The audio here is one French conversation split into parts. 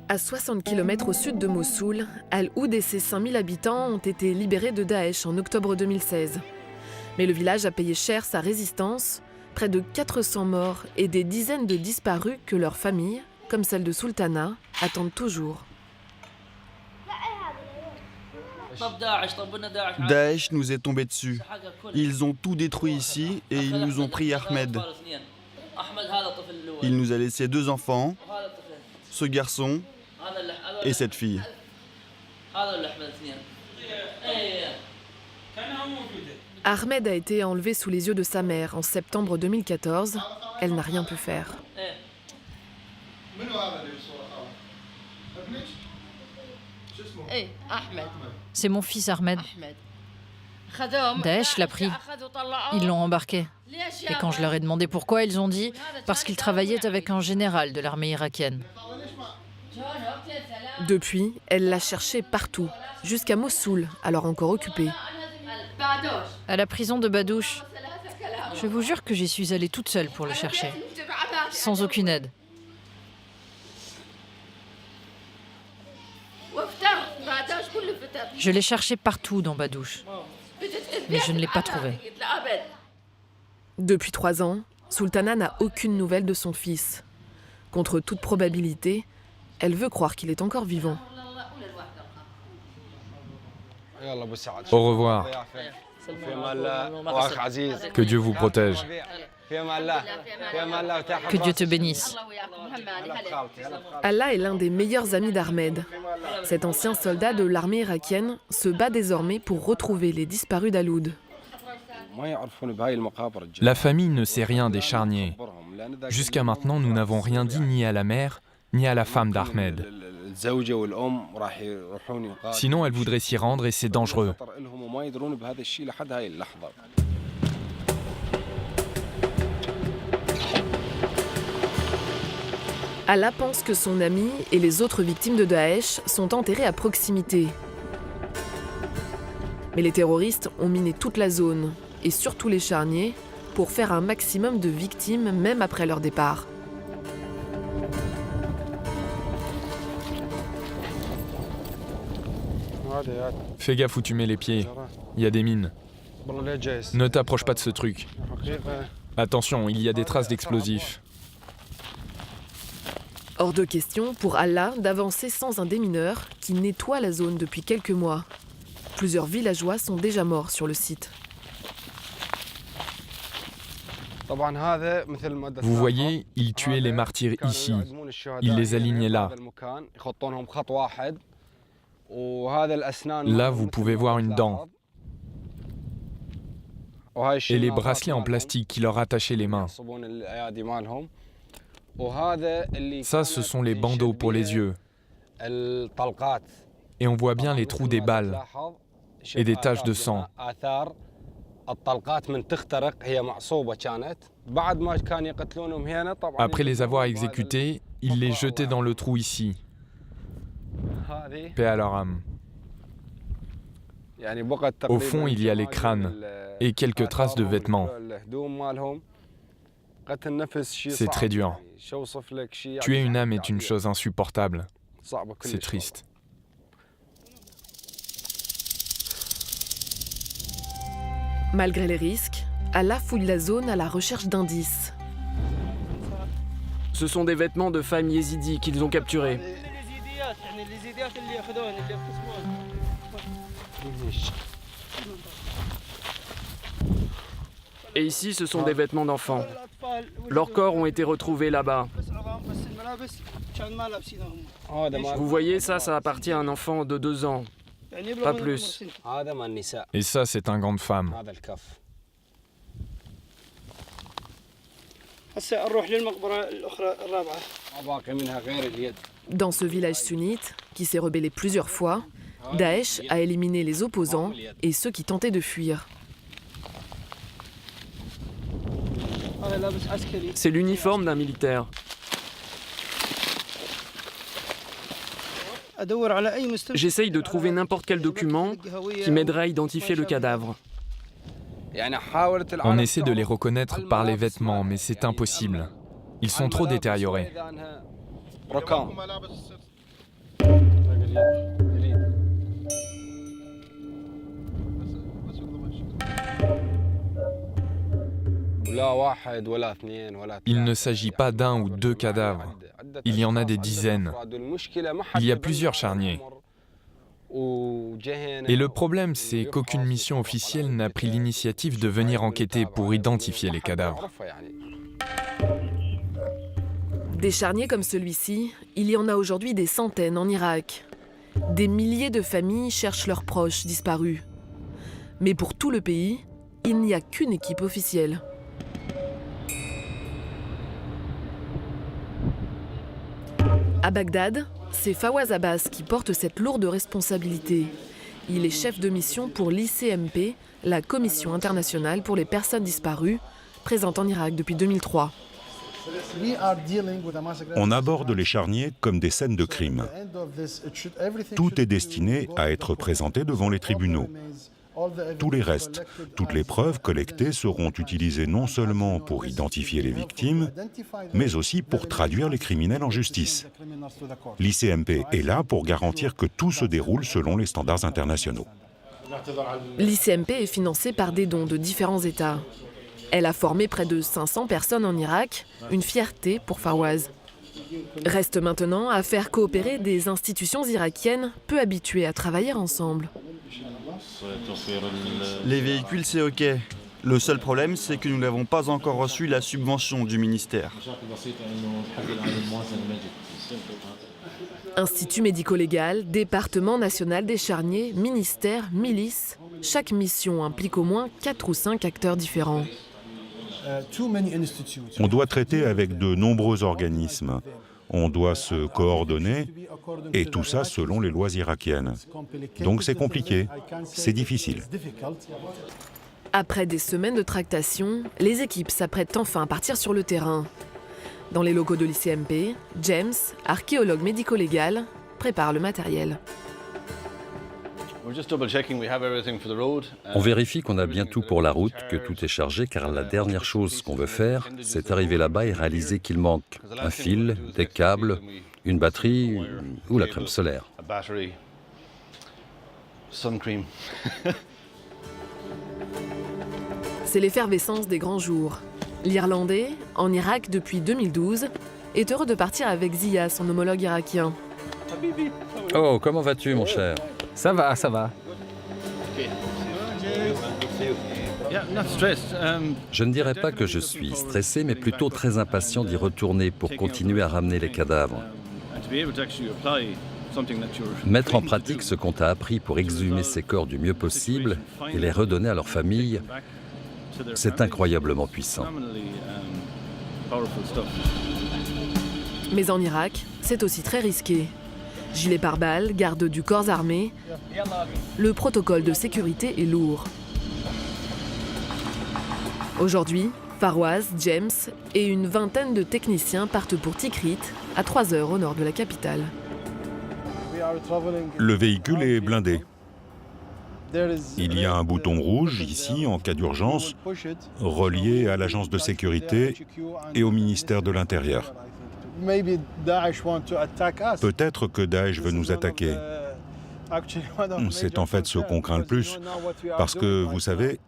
À 60 km au sud de Mossoul, Al-Oud et ses 5000 habitants ont été libérés de Daesh en octobre 2016. Mais le village a payé cher sa résistance, près de 400 morts et des dizaines de disparus que leurs familles, comme celle de Sultana, attendent toujours. Daesh nous est tombé dessus. Ils ont tout détruit ici et ils nous ont pris Ahmed. Il nous a laissé 2 enfants, ce garçon et cette fille. Ahmed a été enlevé sous les yeux de sa mère en septembre 2014. Elle n'a rien pu faire. C'est mon fils Ahmed. Daesh l'a pris. Ils l'ont embarqué. Et quand je leur ai demandé pourquoi, ils ont dit parce qu'il travaillait avec un général de l'armée irakienne. Depuis, elle l'a cherché partout, jusqu'à Mossoul, alors encore occupée. À la prison de Badouche. Je vous jure que j'y suis allée toute seule pour le chercher, sans aucune aide. Je l'ai cherché partout dans Badouche, mais je ne l'ai pas trouvé. Depuis 3 ans, Sultana n'a aucune nouvelle de son fils. Contre toute probabilité, elle veut croire qu'il est encore vivant. Au revoir. Que Dieu vous protège. Que Dieu te bénisse. Allah est l'un des meilleurs amis d'Ahmed. Cet ancien soldat de l'armée irakienne se bat désormais pour retrouver les disparus d'Al-Oud. La famille ne sait rien des charniers. Jusqu'à maintenant, nous n'avons rien dit ni à la mère, ni à la femme d'Ahmed. Sinon, elle voudrait s'y rendre et c'est dangereux. Allah pense que son ami et les autres victimes de Daesh sont enterrés à proximité. Mais les terroristes ont miné toute la zone, et surtout les charniers, pour faire un maximum de victimes même après leur départ. Fais gaffe où tu mets les pieds. Il y a des mines. Ne t'approche pas de ce truc. Attention, il y a des traces d'explosifs. Hors de question pour Allah d'avancer sans un démineur qui nettoie la zone depuis quelques mois. Plusieurs villageois sont déjà morts sur le site. Vous voyez, ils tuaient les martyrs ici. Ils les alignaient là. Là, vous pouvez voir une dent. Et les bracelets en plastique qui leur attachaient les mains. Ça, ce sont les bandeaux pour les yeux. Et on voit bien les trous des balles et des taches de sang. Après les avoir exécutés, ils les jetaient dans le trou ici. Paix à leur âme. Au fond, il y a les crânes et quelques traces de vêtements. C'est très dur. Tuer une âme est une chose insupportable. C'est triste. Malgré les risques, Allah fouille la zone à la recherche d'indices. Ce sont des vêtements de femmes yézidis qu'ils ont capturés. Et ici, ce sont des vêtements d'enfants. Leurs corps ont été retrouvés là-bas. Vous voyez, ça appartient à un enfant de 2 ans. Pas plus. Et ça, c'est un gant de femme. Dans ce village sunnite, qui s'est rebellé plusieurs fois, Daesh a éliminé les opposants et ceux qui tentaient de fuir. C'est l'uniforme d'un militaire. J'essaye de trouver n'importe quel document qui m'aiderait à identifier le cadavre. On essaie de les reconnaître par les vêtements, mais c'est impossible. Ils sont trop détériorés. Il ne s'agit pas d'un ou deux cadavres. Il y en a des dizaines. Il y a plusieurs charniers. Et le problème, c'est qu'aucune mission officielle n'a pris l'initiative de venir enquêter pour identifier les cadavres. Des charniers comme celui-ci, il y en a aujourd'hui des centaines en Irak. Des milliers de familles cherchent leurs proches disparus. Mais pour tout le pays, il n'y a qu'une équipe officielle. À Bagdad, c'est Fawaz Abbas qui porte cette lourde responsabilité. Il est chef de mission pour l'ICMP, la Commission internationale pour les personnes disparues, présente en Irak depuis 2003. On aborde les charniers comme des scènes de crime. Tout est destiné à être présenté devant les tribunaux. Tous les restes, toutes les preuves collectées seront utilisées non seulement pour identifier les victimes, mais aussi pour traduire les criminels en justice. L'ICMP est là pour garantir que tout se déroule selon les standards internationaux. L'ICMP est financée par des dons de différents États. Elle a formé près de 500 personnes en Irak, une fierté pour Fawaz. Reste maintenant à faire coopérer des institutions irakiennes peu habituées à travailler ensemble. Les véhicules, c'est OK. Le seul problème, c'est que nous n'avons pas encore reçu la subvention du ministère. Institut médico-légal, département national des charniers, ministère, milice, chaque mission implique au moins 4 ou 5 acteurs différents. On doit traiter avec de nombreux organismes. On doit se coordonner, et tout ça selon les lois irakiennes. Donc c'est compliqué, c'est difficile. Après des semaines de tractation, les équipes s'apprêtent enfin à partir sur le terrain. Dans les locaux de l'ICMP, James, archéologue médico-légal, prépare le matériel. On vérifie qu'on a bien tout pour la route, que tout est chargé, car la dernière chose qu'on veut faire, c'est arriver là-bas et réaliser qu'il manque un fil, des câbles, une batterie ou la crème solaire. C'est l'effervescence des grands jours. L'Irlandais, en Irak depuis 2012, est heureux de partir avec Zia, son homologue irakien. Oh, comment vas-tu, mon cher ? Ça va, ça va. Je ne dirais pas que je suis stressé, mais plutôt très impatient d'y retourner pour continuer à ramener les cadavres. Mettre en pratique ce qu'on t'a appris pour exhumer ces corps du mieux possible et les redonner à leurs familles, c'est incroyablement puissant. Mais en Irak, c'est aussi très risqué. Gilet pare-balles, garde du corps armé, le protocole de sécurité est lourd. Aujourd'hui, Fawaz, James et une vingtaine de techniciens partent pour Tikrit, à 3 heures au nord de la capitale. Le véhicule est blindé. Il y a un bouton rouge ici, en cas d'urgence, relié à l'agence de sécurité et au ministère de l'Intérieur. Peut-être que Daesh veut nous attaquer. C'est en fait ce qu'on craint le plus, parce que, vous savez,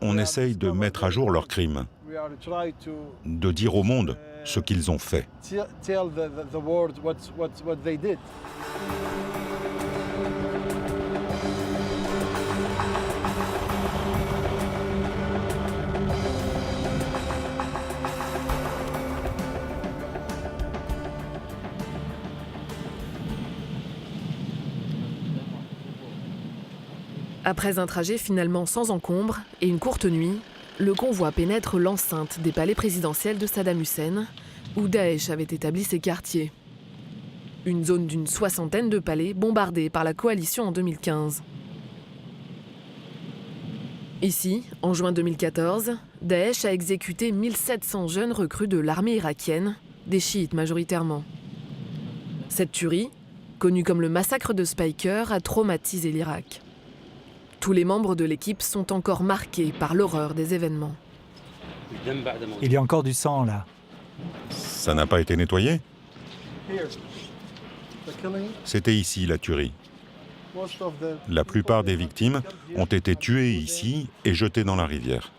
on essaye de mettre à jour leurs crimes, de dire au monde ce qu'ils ont fait. Après un trajet finalement sans encombre et une courte nuit, le convoi pénètre l'enceinte des palais présidentiels de Saddam Hussein, où Daesh avait établi ses quartiers. Une zone d'une 60aine de palais bombardés par la coalition en 2015. Ici, en juin 2014, Daesh a exécuté 1700 jeunes recrues de l'armée irakienne, des chiites majoritairement. Cette tuerie, connue comme le massacre de Speicher, a traumatisé l'Irak. Tous les membres de l'équipe sont encore marqués par l'horreur des événements. Il y a encore du sang là. Ça n'a pas été nettoyé ? C'était ici la tuerie. La plupart des victimes ont été tuées ici et jetées dans la rivière.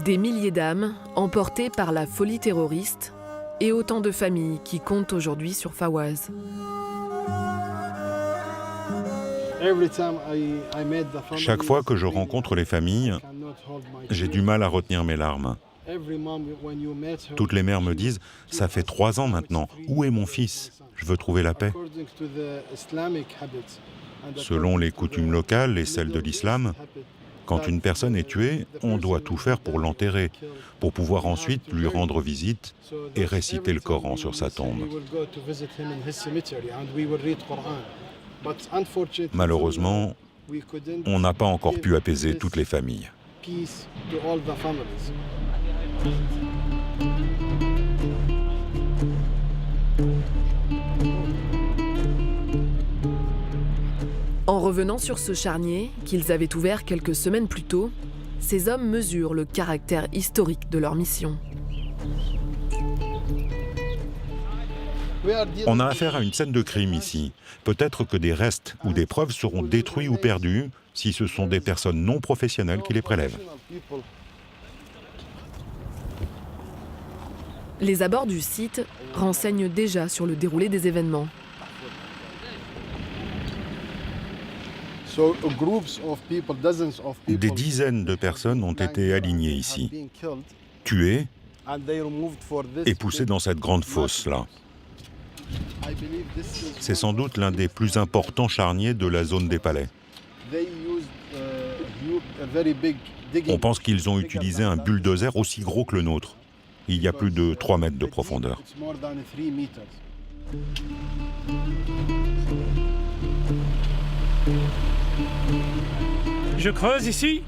Des milliers d'âmes emportées par la folie terroriste et autant de familles qui comptent aujourd'hui sur Fawaz. Chaque fois que je rencontre les familles, j'ai du mal à retenir mes larmes. Toutes les mères me disent « Ça fait 3 ans maintenant, où est mon fils? Je veux trouver la paix. » Selon les coutumes locales et celles de l'islam, quand une personne est tuée, on doit tout faire pour l'enterrer, pour pouvoir ensuite lui rendre visite et réciter le Coran sur sa tombe. Malheureusement, on n'a pas encore pu apaiser toutes les familles. En revenant sur ce charnier, qu'ils avaient ouvert quelques semaines plus tôt, ces hommes mesurent le caractère historique de leur mission. On a affaire à une scène de crime ici. Peut-être que des restes ou des preuves seront détruits ou perdus si ce sont des personnes non professionnelles qui les prélèvent. Les abords du site renseignent déjà sur le déroulé des événements. Des dizaines de personnes ont été alignées ici, tuées et poussées dans cette grande fosse-là. C'est sans doute l'un des plus importants charniers de la zone des palais. On pense qu'ils ont utilisé un bulldozer aussi gros que le nôtre. Il y a plus de 3 mètres de profondeur. Je creuse ici.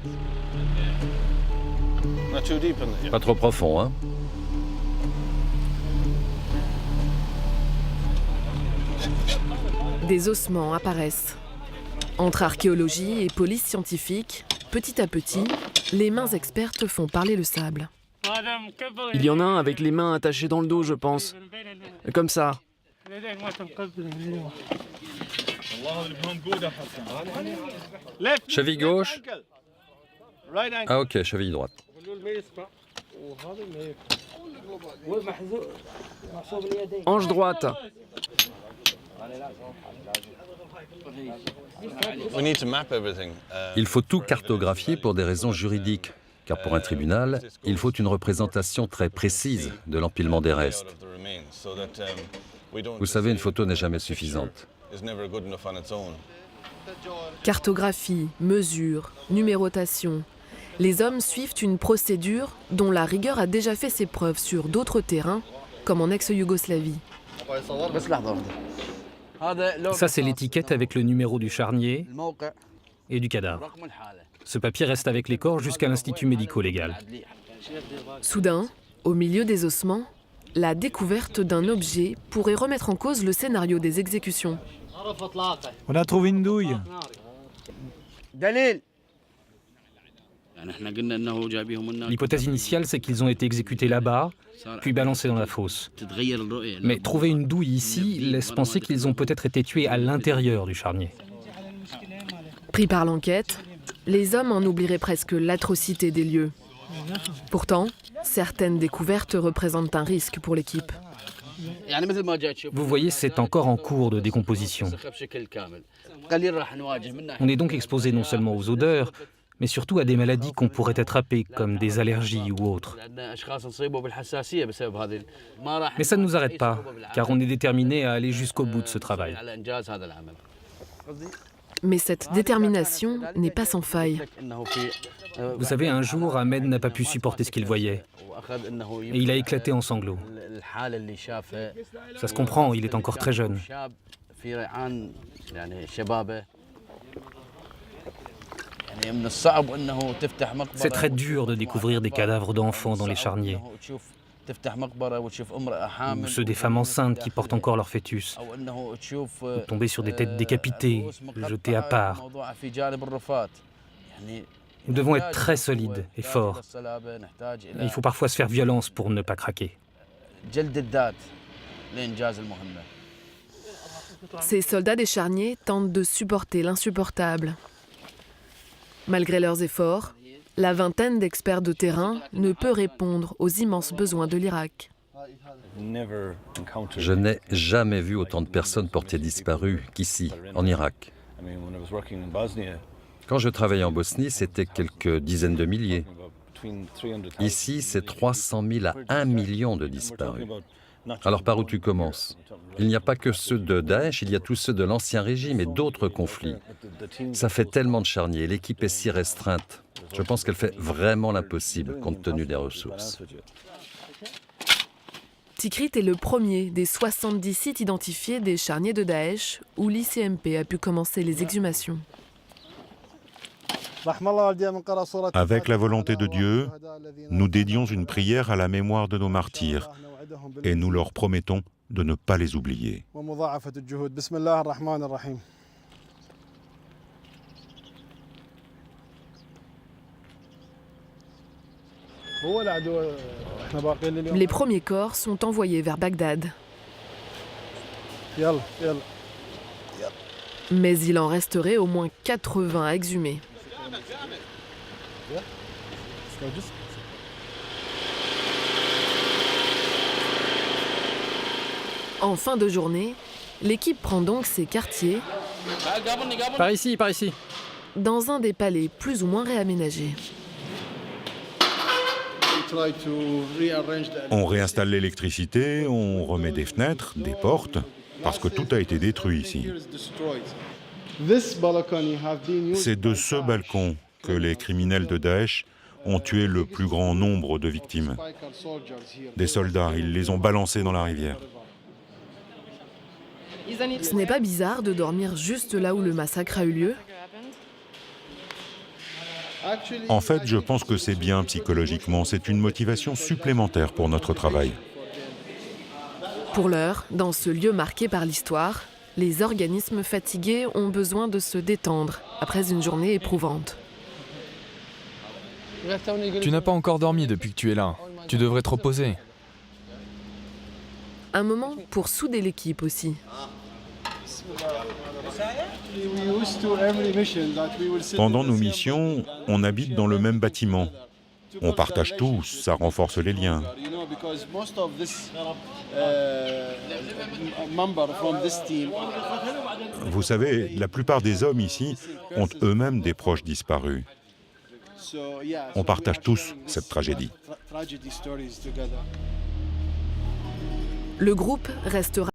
Pas trop profond, hein? Des ossements apparaissent. Entre archéologie et police scientifique, petit à petit, les mains expertes font parler le sable. Il y en a un avec les mains attachées dans le dos, je pense. Comme ça. Cheville gauche. Ah ok, cheville droite. Hanche droite. Il faut tout cartographier pour des raisons juridiques, car pour un tribunal, il faut une représentation très précise de l'empilement des restes. Vous savez, une photo n'est jamais suffisante. Cartographie, mesure, numérotation. Les hommes suivent une procédure dont la rigueur a déjà fait ses preuves sur d'autres terrains, comme en ex-Yougoslavie. Ça, c'est l'étiquette avec le numéro du charnier et du cadavre. Ce papier reste avec les corps jusqu'à l'institut médico-légal. Soudain, au milieu des ossements, la découverte d'un objet pourrait remettre en cause le scénario des exécutions. On a trouvé une douille. L'hypothèse initiale, c'est qu'ils ont été exécutés là-bas, puis balancés dans la fosse. Mais trouver une douille ici laisse penser qu'ils ont peut-être été tués à l'intérieur du charnier. Pris par l'enquête, les hommes en oublieraient presque l'atrocité des lieux. Pourtant, certaines découvertes représentent un risque pour l'équipe. Vous voyez, c'est encore en cours de décomposition. On est donc exposé non seulement aux odeurs, mais surtout à des maladies qu'on pourrait attraper, comme des allergies ou autres. Mais ça ne nous arrête pas, car on est déterminé à aller jusqu'au bout de ce travail. Mais cette détermination n'est pas sans faille. Vous savez, un jour, Ahmed n'a pas pu supporter ce qu'il voyait. Et il a éclaté en sanglots. Ça se comprend, il est encore très jeune. C'est très dur de découvrir des cadavres d'enfants dans les charniers, ou ceux des femmes enceintes qui portent encore leur fœtus, ou tomber sur des têtes décapitées, jetées à part. Nous devons être très solides et forts. Et il faut parfois se faire violence pour ne pas craquer. Ces soldats des charniers tentent de supporter l'insupportable. Malgré leurs efforts, la vingtaine d'experts de terrain ne peut répondre aux immenses besoins de l'Irak. Je n'ai jamais vu autant de personnes portées disparues qu'ici, en Irak. Quand je travaillais en Bosnie, c'était quelques dizaines de milliers. Ici, c'est 300 000 à 1 million de disparus. Alors par où tu commences? Il n'y a pas que ceux de Daesh, il y a tous ceux de l'Ancien Régime et d'autres conflits. Ça fait tellement de charniers, l'équipe est si restreinte. Je pense qu'elle fait vraiment l'impossible compte tenu des ressources. Tikrit est le premier des 70 sites identifiés des charniers de Daesh où l'ICMP a pu commencer les exhumations. Avec la volonté de Dieu, nous dédions une prière à la mémoire de nos martyrs et nous leur promettons de ne pas les oublier. Les premiers corps sont envoyés vers Bagdad. Mais il en resterait au moins 80 à exhumer. En fin de journée, l'équipe prend donc ses quartiers Par ici, par ici. dans un des palais plus ou moins réaménagés. On réinstalle l'électricité, on remet des fenêtres, des portes, parce que tout a été détruit ici. C'est de ce balcon que les criminels de Daesh ont tué le plus grand nombre de victimes. Des soldats, ils les ont balancés dans la rivière. Ce n'est pas bizarre de dormir juste là où le massacre a eu lieu. En fait, je pense que c'est bien psychologiquement, c'est une motivation supplémentaire pour notre travail. Pour l'heure, dans ce lieu marqué par l'histoire, les organismes fatigués ont besoin de se détendre après une journée éprouvante. Tu n'as pas encore dormi depuis que tu es là. Tu devrais te reposer. Un moment pour souder l'équipe aussi. Pendant nos missions, on habite dans le même bâtiment. On partage tous, ça renforce les liens. Vous savez, la plupart des hommes ici ont eux-mêmes des proches disparus. On partage tous cette tragédie. Le groupe restera